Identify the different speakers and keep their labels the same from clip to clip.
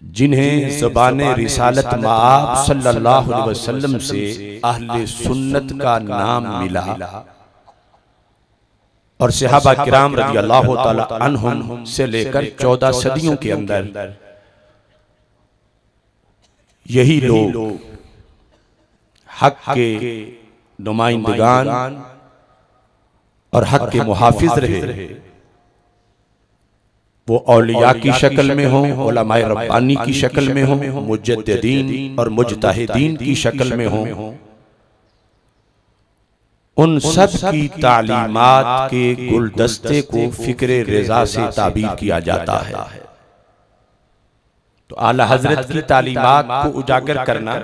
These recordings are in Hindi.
Speaker 1: जिन्हें ज़बाने रिसालत माआब सल्लल्लाहु अलैहि वसल्लम से अहले सुन्नत का नाम मिला और सहाबा किराम रज़ियल्लाहु ताला अन्हुम से लेकर 14 सदियों के अंदर यही लोग हक के नुमाइंदगान और हक के मुहाफिज रहे। वो औलिया की शक्ल में हो, उलमाए रब्बानी की शक्ल में हो, मुजद्दिदीन और मुजतहिदीन की शक्ल में हो, उन सब की तालीमात के गुलदस्ते को फिक्रे रिजा से ताबीर किया जाता है। तो आला हजरत की तालीमात को उजागर करना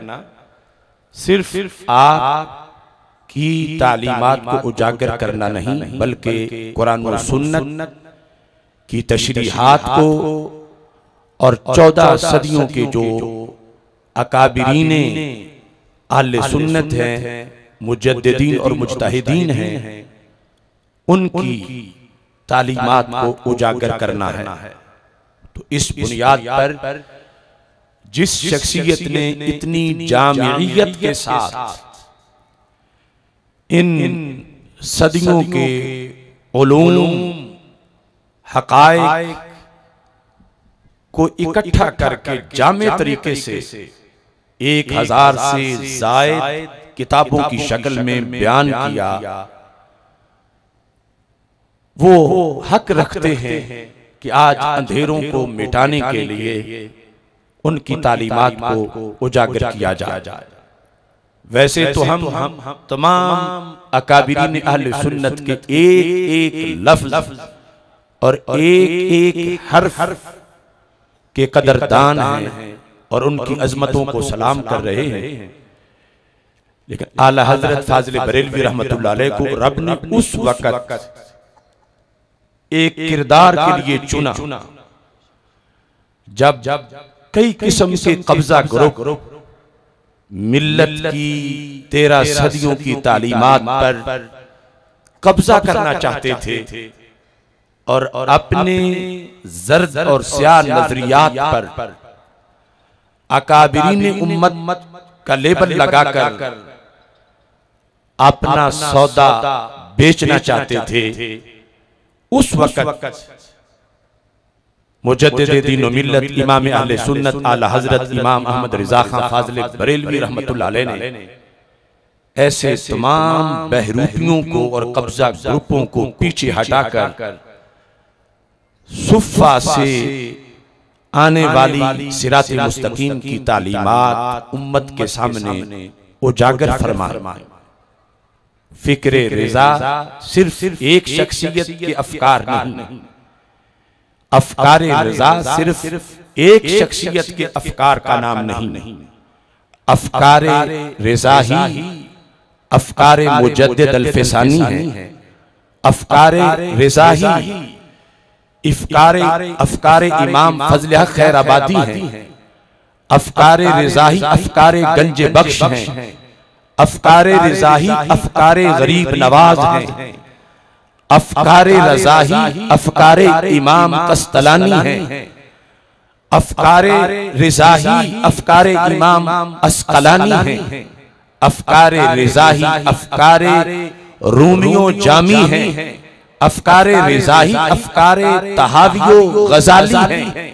Speaker 1: सिर्फ आप की तालीमात को उजागर करना नहीं, बल्कि कुरान और सुन्नत की तशरीहात को और 14 सदियों के जो अकाबिरीने अहले सुन्नत हैं, मुजद्दिदीन और मुजतहिदीन हैं, उनकी तालीमात को उजागर करना है। तो इस बुनियाद पर जिस शख्सियत ने इतनी जामियत के साथ इन सदियों के उलूम हक़ाइक़ को इकट्ठा करके जामे तरीके से 1000 से ज़ायद किताबों की शक्ल में बयान किया, वो हक रखते हैं कि आज अंधेरों को मिटाने के लिए उनकी तालीमात को उजागर किया जाए। वैसे तो हम तमाम अकाबिरीन अहले सुन्नत के एक एक लफ्ज़ और एक एक हर्फ के कदरदान हैं और उनकी अजमतों को सलाम कर रहे हैं, लेकिन आला हजरत फाजिल बरेलवी रहमतुल्लाह अलैह को रब ने उस वक़्त एक किरदार के लिए चुना जब कई किस्म के कब्जा ग्रुप मिल्लत की 13 सदियों की तालीमात पर कब्जा करना चाहते थे और अपने जर्द और स्याह नजरियात पर अकाबिरीन उम्मत का लेबल लगाकर अपना सौदा बेचना चाहते थे। उस वक्त मुजद्दिद दीन व मिल्लत इमाम अहले सुन्नत आला हजरत इमाम अहमद रिजा खां फाजिल बरेलवी रहमतुल्लाह अलैह ने ऐसे तमाम बहरूपियों को और कब्जा ग्रुपों को पीछे हटाकर सुफ़ा से आने वाली सिरात मुस्तकीम की तालीमात उम्मत के सामने उजागर फरमाए। फिक्रे रिजा सिर्फ एक शख्सियत के अफकार नहीं, अफकारे रिजा सिर्फ एक शख्सियत के अफकार का नाम नहीं। अफकारे रिजा ही अफकारे मुजद्दिद अल-फिसानी है, अफकारे रिजा ही अफकारे इमाम फजल हक खैराबादी हैं, अफकारे रिजाही अफकारे गंजे बख्श हैं, अफकारे रिजाही अफकारे गरीब नवाज हैं, अफकारे रजाही अफकारे इमाम कस्तलानी हैं, अफकारे रिजाही अफकारे इमाम अस्कलानी हैं, अफकारे रिजाही अफकारे रूमियो जामी हैं, अफकारे रिजाही अफकारे तहावियो गजाली हैं,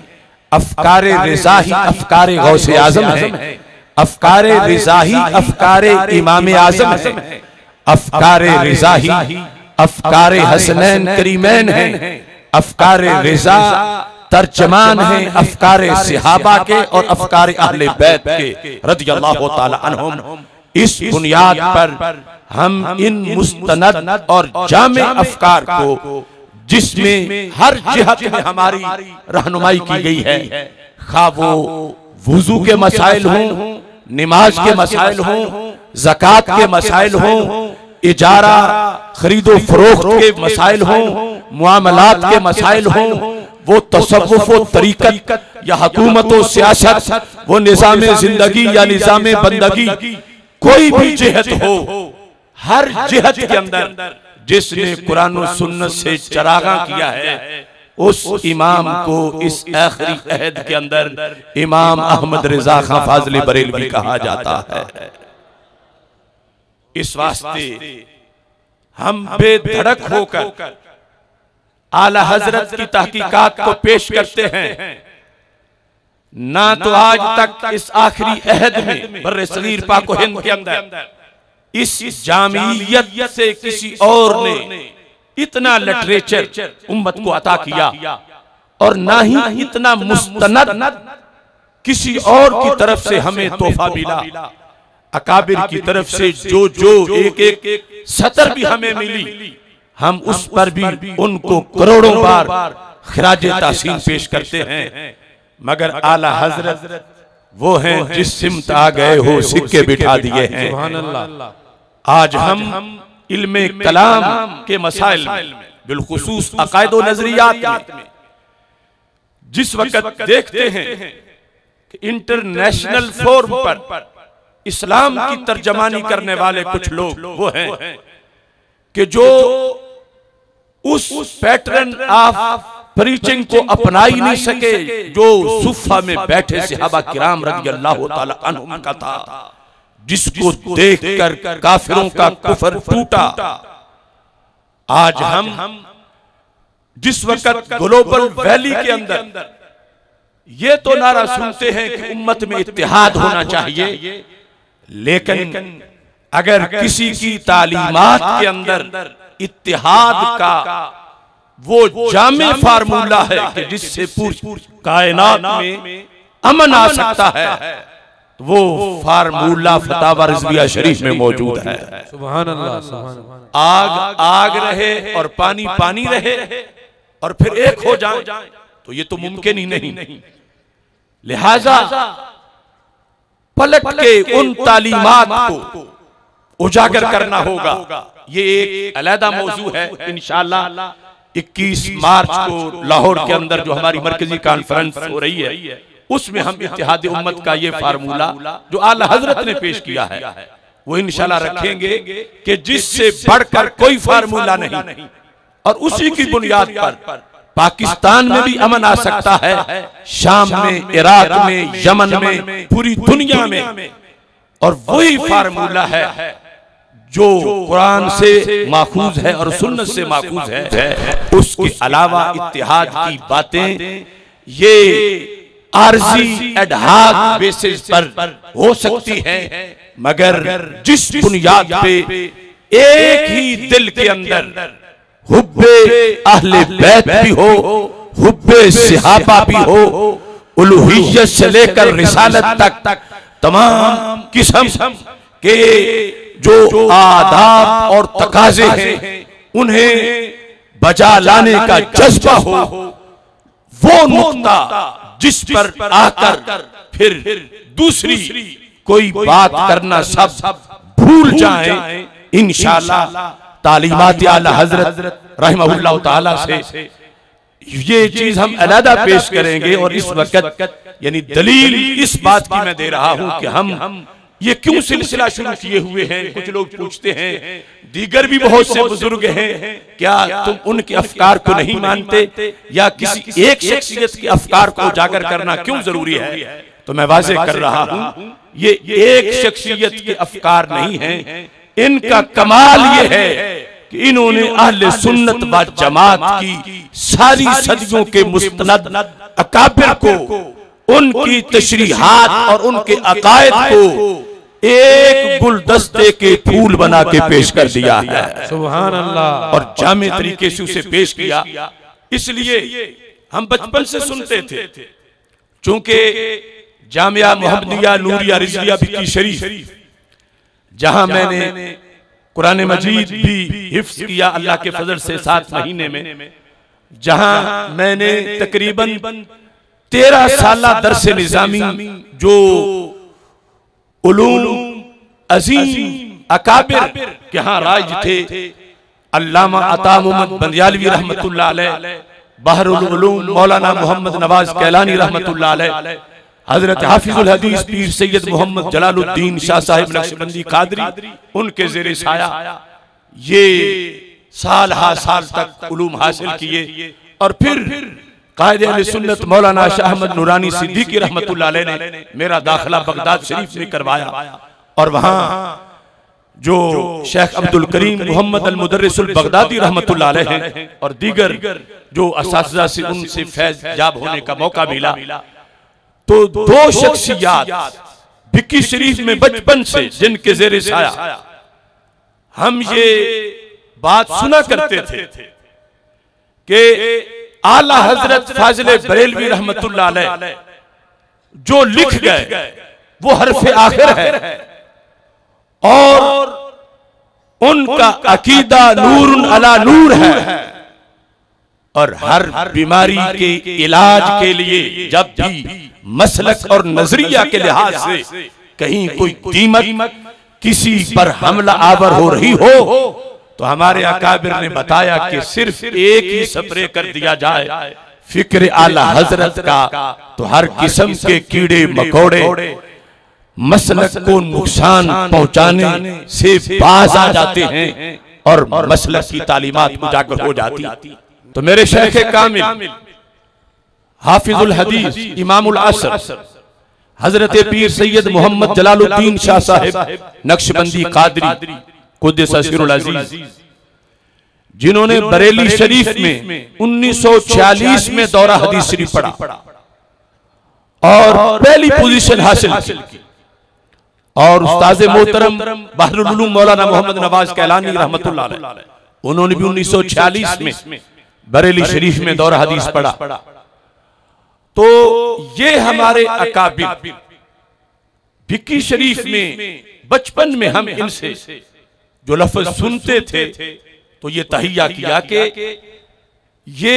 Speaker 1: अफकारे रिजाही अफकारे गौसे आजम हैं, अफकारे रिजाही अफकारे इमाम आजम हैं, अफकारे रिजाही अफकारे हसनैन करीमैन हैं, अफकारे रिजा तर्जमान हैं अफकारे सहाबा के और अफकारे अहले बैत के रज़ियल्लाहु ताला अन्हुम। इस बुनियाद पर हम इन मुस्तनद और जामे अफकार को, जिसमें हर जिहत में हमारी रहनुमाई की गई है, खा वो वुजू के मसाइल हों, नमाज के मसाइल हों, ज़कात के मसाइल हों, इजारा खरीदो फरोख्त के मसाइल हों, मुआमलात के मसाइल हों, वो तसव्वुफ व तरीक़त या हुकूमत व सियासत, वो निज़ाम जिंदगी या निज़ाम बंदगी, कोई भी जिहत हो, हर जिहत के अंदर जिसने कुरान और सुन्नत से चरागा किया है, उस इमाम को इस आखिरी अहद के अंदर इमाम अहमद रजा खां फाजली बरेलवी कहा जाता है। इस वास्ते हम बेधड़क होकर आला हजरत की तहकीकात को पेश करते हैं। ना तो आज तक इस आखिरी अहद में बर्रे सगीर पाक हिंद के अंदर इस जामियत से किसी और ने इतना लिटरेचर उम्मत को अता किया, और ना ही इतना मुस्तनद किसी और की तरफ से हमें तोहफा मिला। अकाबिर की तरफ से जो जो एक एक सतर भी हमें मिली, हम उस पर भी उनको करोड़ों बार खिराज तासीम पेश करते हैं। मगर आला हजरत वो हैं जिस सिमत आ गए हो सिक्के बिठा दिए हैं। सुभान अल्लाह। आज हम इल्मे कलाम के मसाइल में बिलखुसूस अकायद व नजरियात में जिस वक्त देखते हैं कि इंटरनेशनल फोरम पर इस्लाम की तर्जमानी करने वाले कुछ लोग वो हैं कि जो उस पैटर्न ऑफ प्रीचिंग को अपना ही नहीं सके जो सुफ़ा में बैठे सहाबा किराम रज़ियल्लाहु ताला अन्हुम का था, जिसको देखकर काफिरों का कुफर टूटा। आज हम जिस वक्त ग्लोबल वैली के अंदर ये तो नारा सुनते हैं कि उम्मत में इत्तिहाद होना चाहिए, लेकिन अगर किसी की तालीमात के अंदर इत्तिहाद का वो जामे फार्मूला है कि जिससे पूरी कायनात में अमन आ सकता है, वो फार्मूला फतावा रिज़विया शरीफ में मौजूद है।
Speaker 2: सुभान अल्लाह, सुभान अल्लाह।
Speaker 1: आग आग रहे और पानी पानी रहे और फिर एक हो जाए तो ये तो मुमकिन ही नहीं। लिहाजा पलट के उन तालीमात को उजागर करना होगा। ये एक अलहदा मौजू है। इंशाअल्लाह 21 मार्च को लाहौर के अंदर जो हमारी मरकजी कॉन्फ्रेंस हो रही है, उसमें हम इत्तिहाद उम्मत का ये फार्मूला जो आला हजरत ने पेश किया है वो इंशाअल्लाह रखेंगे कि जिससे बढ़कर कोई फार्मूला नहीं, और उसी की बुनियाद पर पाकिस्तान में भी अमन आ सकता है, शाम में, इराक में, यमन में, पूरी दुनिया में। और वही फार्मूला है जो कुरान से माखूज है और सुन्नत से माखूज है। उसके अलावा इत्तिहाद की बातें ये आर्जी एडहाक बेसिस पर हो सकती हैं, मगर जिस बुनियाद पे एक ही दिल के अंदर हुब्बे अहले बैत भी हो, हुब्बे सहाबा भी हो, उलूहियत से लेकर रिसालत तक तमाम किस्म के जो आदाब और तकाजे हैं उन्हें बजा लाने का जज्बा हो, वो नुक्ता जिस पर आकर फिर दूसरी कोई बात करना सब भूल जाएं। इंशाअल्लाह तालीमात आला हजरत रहमहुल्लाह ताला से ये चीज हम अलहदा पेश करेंगे। और इस वक्त यानी दलील इस बात की मैं दे रहा हूं कि हम ये क्यों सिलसिला शुरू किए हुए हैं। कुछ लोग पूछते हैं, दीगर भी बहुत से बुजुर्ग हैं, क्या तुम उनके अफकार को नहीं मानते, या किसी एक शख्सियत के अफकार को उजागर करना क्यों जरूरी है? तो मैं वाज़ेह कर रहा हूं, ये एक शख्सियत के अफकार नहीं है। इनका कमाल ये है कि इन्होंने अहले सुन्नत व जमात की सारी सदियों के मुस्तनद अकाबिर को, उनकी तशरीहात और उनके अकायद को एक गुलदस्ते के फूल बना के पेश कर दिया है।
Speaker 2: सुभान अल्लाह।
Speaker 1: और जामे तरीके से उसे पेश किया। इसलिए हम बचपन से सुनते थे, चूंकि जामिया मुहम्मदिया नूरिया रिज़विया की शरीफ जहां मैंने कुरान मजीद भी हिफ्ज़ किया अल्लाह के फजल से 7 महीने में, जहां मैंने तकरीबन 13 साल दरस निज़ामी जो उलूम अजीम अकाबिर के यहाँ राज थे, अल्लामा अता मोहम्मद बंदियालवी रहमतुल्लाह अलैह, बहरुल उलूम मौलाना मोहम्मद नवाज कैलानी रहमतुल्लाह अलैह, हजरत हाफिजुल हदीस पीर सैयद मोहम्मद जलालुद्दीन शाह साहिब नक्शबंदी कादरी, उनके ज़ेरे साया ये साल हा साल तक उलूम हासिल किए और फिर कायदे अहले सुन्नत मौलाना शाह अहमद नूरानी सिद्दीकी रहमतुल्लाह अलैह ने मेरा दाखिला बगदाद शरीफ में करवाया और वहां जो शेख अब्दुल करीम मोहम्मद अल मुदर्रिसुल बगदादी रहमतुल्लाह अलैह हैं और दीगर जो असातिज़ा से उनसे फैज़ याब होने का मौका मिला, तो दो शख्सियात भिक्की शरीफ में बचपन से जिनके ज़ेरे साया हम ये बात सुना करते थे कि आला हजरत फाजिल बरेलवी रहमतुल्लाह अलैह जो लिख गए वो हरफ आखिर है और उनका अकीदा नूरुन अला नूर है और हर बीमारी के इलाज के लिए जब भी मसलक और नजरिया के लिहाज से कहीं कोई दीमक किसी पर हमला आवर हो रही हो तो हमारे अकाबिर ने बताया कि सिर्फ एक ही स्प्रे कर दिया जाए फिक्र आला हजरत का, तो हर किस्म के कीड़े मकोड़े मसलक को नुकसान पहुंचाने से बाज आ जाते हैं और मसलक की तालीमात उजागर हो जाती। तो मेरे शेख कामिल हाफिजुल हदीस इमामुल असर हजरत पीर सैयद मोहम्मद जलालुद्दीन शाह साहिब नक्शबंदी कादरी कुद्दस सिरुल अजीज, जिन्होंने बरेली शरीफ में 1946 में दौरा हदीस शरीफ पढ़ा और पहली पोजीशन हासिल की और उस्ताद मोहतरम बहरुल उलूम मौलाना मोहम्मद नवाज कैलानी रहमतुल्लाह अलैह उन्होंने भी 1946 में बरेली शरीफ में दौरा हदीस पढ़ा। तो ये हमारे अकाबिर भिक्की शरीफ में बचपन में हम इनसे जो लफ्ज सुनते थे तो ये तहिया किया कि ये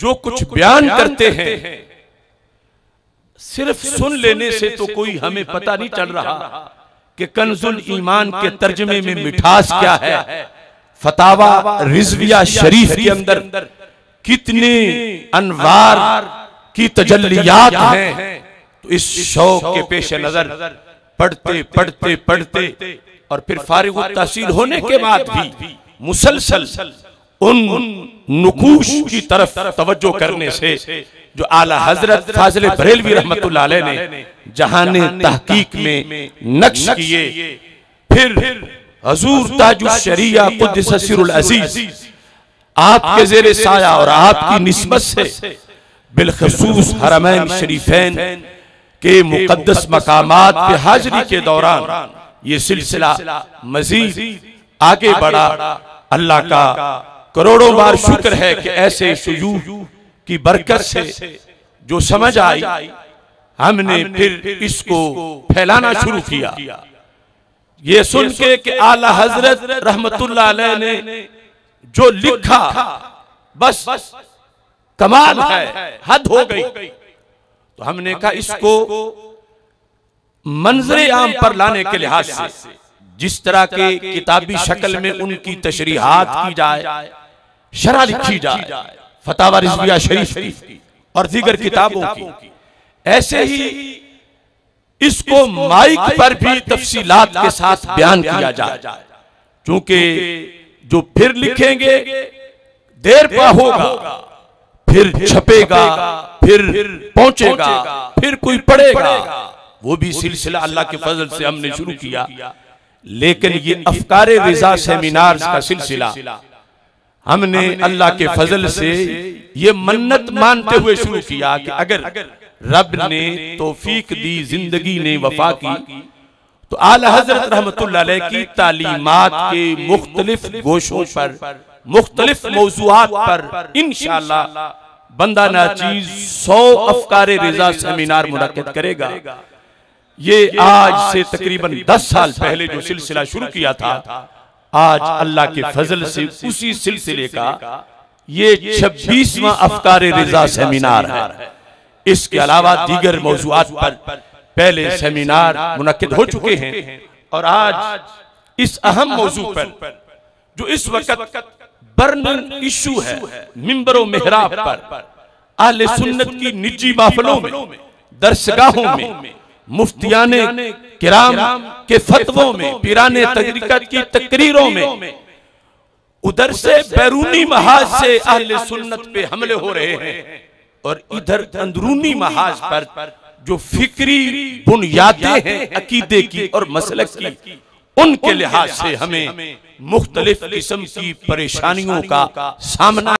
Speaker 1: जो कुछ बयान करते हैं सिर्फ सुन लेने से तो कोई हमें पता नहीं चल रहा कि कंजुल ईमान के तर्जमे में मिठास क्या है, फतावा रिजविया शरीफ के अंदर कितने अनवार की तजल्लियात हैं। तो इस शौक के पेश नजर पढ़ते पढ़ते पढ़ते और फिर फारिग तहसील होने के बाद भी मुसलसल उन नुकूश की तरफ तवज्जो करने से जो आला हजरत फाजिल बरेलवी रहमतुल्लाह अलैह ने जहाने तहकीक में नक्श किए, फिर हजूर ताजुश शरिया कुद्दस सिरुल अजीज आपके ज़ेरे साया और आपकी निस्बत से बिलखसूस हरमैन शरीफैन के मुकद्दस मकामात पे हाजिरी के दौरान ये सिलसिला मजीद आगे बढ़ा। अल्लाह का करोड़ों बार शुक्र है कि ऐसे शुयूख की बरकत से जो समझ आई हमने फिर इसको फैलाना शुरू किया। ये सुन के कि आला हजरत रहमतुल्लाह अलैह ने जो लिखा बस कमाल है, हद हो गई। तो हमने कहा इसको मंजरे आम पर लाने के लिहाज से जिस तरह के किताबी शक्ल में उनकी तशरीहात की जाए, शरह लिखी जाए, फतावा रिजविया शरीफ की और दीगर किताबों की, ऐसे ही इसको माइक पर भी तफसीलात के साथ बयान किया जाए। क्योंकि जो फिर लिखेंगे देर पा होगा, फिर छपेगा, फिर पहुंचेगा, फिर कोई पढ़ेगा, वो भी सिलसिला अल्लाह के फजल से हमने शुरू किया। लेकिन ये अफकारे रिजा सेमिनार्स का सिलसिला हमने अल्लाह के फजल से ये मन्नत मानते हुए शुरू किया कि अगर रब ने तौफीक दी, जिंदगी ने वफा की, तो आला हजरत रहमतुल्लाह अलैह की तालीमात के मुख्तलिफ गोशों पर, मुख्तलिफ मौज़ूआत पर इंशाअल्लाह बंदा नाचीज 100 अफकारे रिजा सेमिनार मुनक्किद करेगा। ये आज से तकरीबन 10 साल पहले जो सिलसिला शुरू किया था, आज अल्लाह के फजल से उसी सिलसिले का ये 26वां अफकारे रिजा सेमिनार है। इसके अलावा दीगर मौज़ूआत पर पहले सेमिनार मुनक्किद हो चुके हैं और आज इस अहम मौजू पर जो इस वक्त बर्निंग इशू है, मिंबरों मेहराब पर अहले सुन्नत की निजी महफिलों में, दरसगाहों में, मुफ्तियाने किराम के फतवों में, पीराने तरीक़त की तकरीरों में उधर से बैरूनी महाज से अहले सुन्नत पे हमले हो रहे हैं और इधर अंदरूनी महाज पर जो फिक्री बुनियादें हैं अकीदे की और मसलक की, उनके लिहाज से हमें मुख्तलिफ किस्म की परेशानियों का सामना